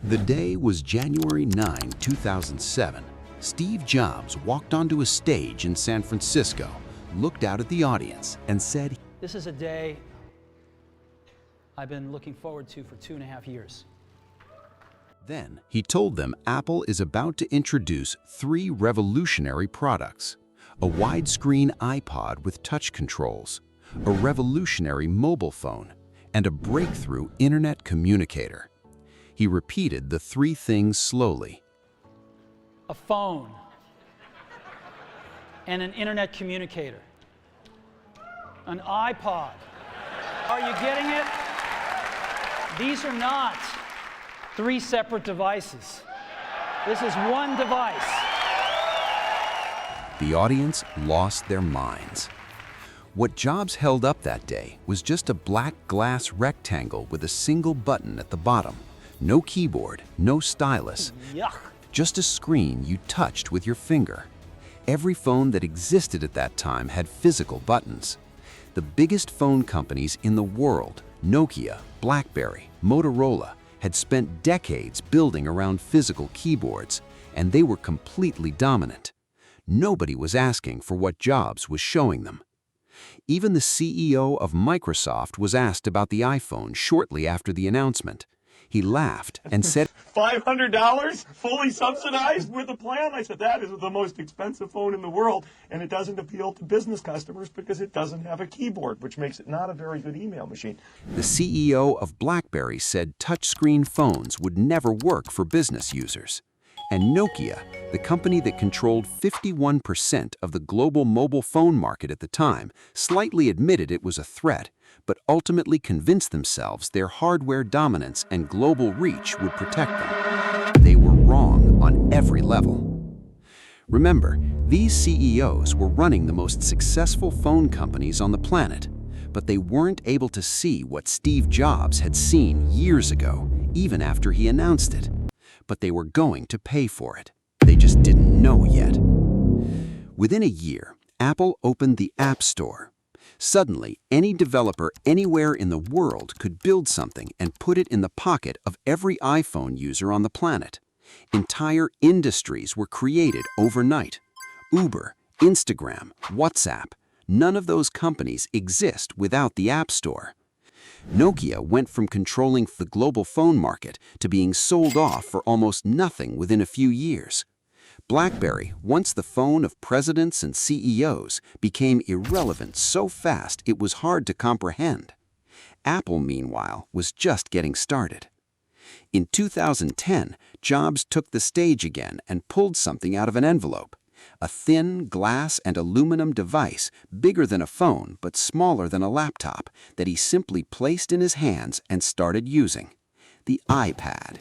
The day was January 9, 2007. Steve Jobs walked onto a stage in San Francisco, looked out at the audience, and said, "This is a day I've been looking forward to for 2.5 years. Then he told them Apple is about to introduce 3 revolutionary products: a widescreen iPod with touch controls, a revolutionary mobile phone, and a breakthrough internet communicator. He repeated the 3 things slowly. A phone and an internet communicator. An iPod. Are you getting it? These are not 3 separate devices. This is one device." The audience lost their minds. What Jobs held up that day was just a black glass rectangle with a single button at the bottom. No keyboard, no stylus, Yuck. just a screen you touched with your finger. Every phone that existed at that time had physical buttons. The biggest phone companies in the world, Nokia, BlackBerry, Motorola, had spent decades building around physical keyboards, and they were completely dominant. Nobody was asking for what Jobs was showing them. Even the CEO of Microsoft was asked about the iPhone shortly after the announcement. He laughed and said, $500 fully subsidized with a plan? I said, that is the most expensive phone in the world, and it doesn't appeal to business customers because it doesn't have a keyboard, which makes it not a very good email machine. The CEO of BlackBerry said touchscreen phones would never work for business users. And Nokia, the company that controlled 51% of the global mobile phone market at the time, slightly admitted it was a threat, but ultimately convinced themselves their hardware dominance and global reach would protect them. They were wrong on every level. Remember, these CEOs were running the most successful phone companies on the planet, but they weren't able to see what Steve Jobs had seen years ago, even after he announced it. But they were going to pay for it. They just didn't know yet. Within a year, Apple opened the App Store. Suddenly, any developer anywhere in the world could build something and put it in the pocket of every iPhone user on the planet. Entire industries were created overnight. Uber, Instagram, WhatsApp, none of those companies exist without the App Store. Nokia went from controlling the global phone market to being sold off for almost nothing within a few years. BlackBerry, once the phone of presidents and CEOs, became irrelevant so fast it was hard to comprehend. Apple, meanwhile, was just getting started. In 2010, Jobs took the stage again and pulled something out of an envelope. A thin glass and aluminum device, bigger than a phone but smaller than a laptop, that he simply placed in his hands and started using. The iPad.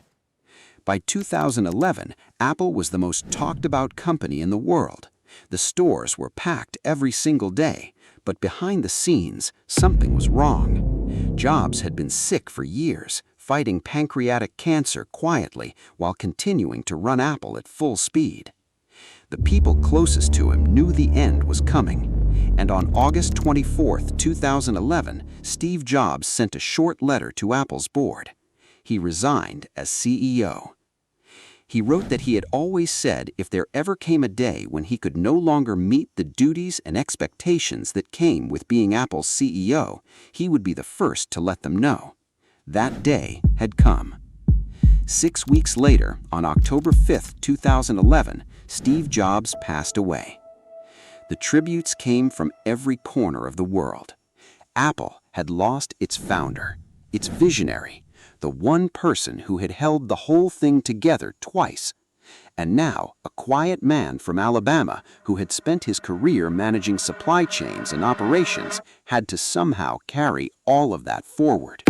By 2011, Apple was the most talked about company in the world. The stores were packed every single day, but behind the scenes, something was wrong. Jobs had been sick for years, fighting pancreatic cancer quietly while continuing to run Apple at full speed. The people closest to him knew the end was coming, and on August 24, 2011, Steve Jobs sent a short letter to Apple's board. He resigned as CEO. He wrote that he had always said if there ever came a day when he could no longer meet the duties and expectations that came with being Apple's CEO, he would be the first to let them know. That day had come. 6 weeks later, on October 5, 2011, Steve Jobs passed away. The tributes came from every corner of the world. Apple had lost its founder, its visionary, the one person who had held the whole thing together twice. And now, a quiet man from Alabama who had spent his career managing supply chains and operations had to somehow carry all of that forward.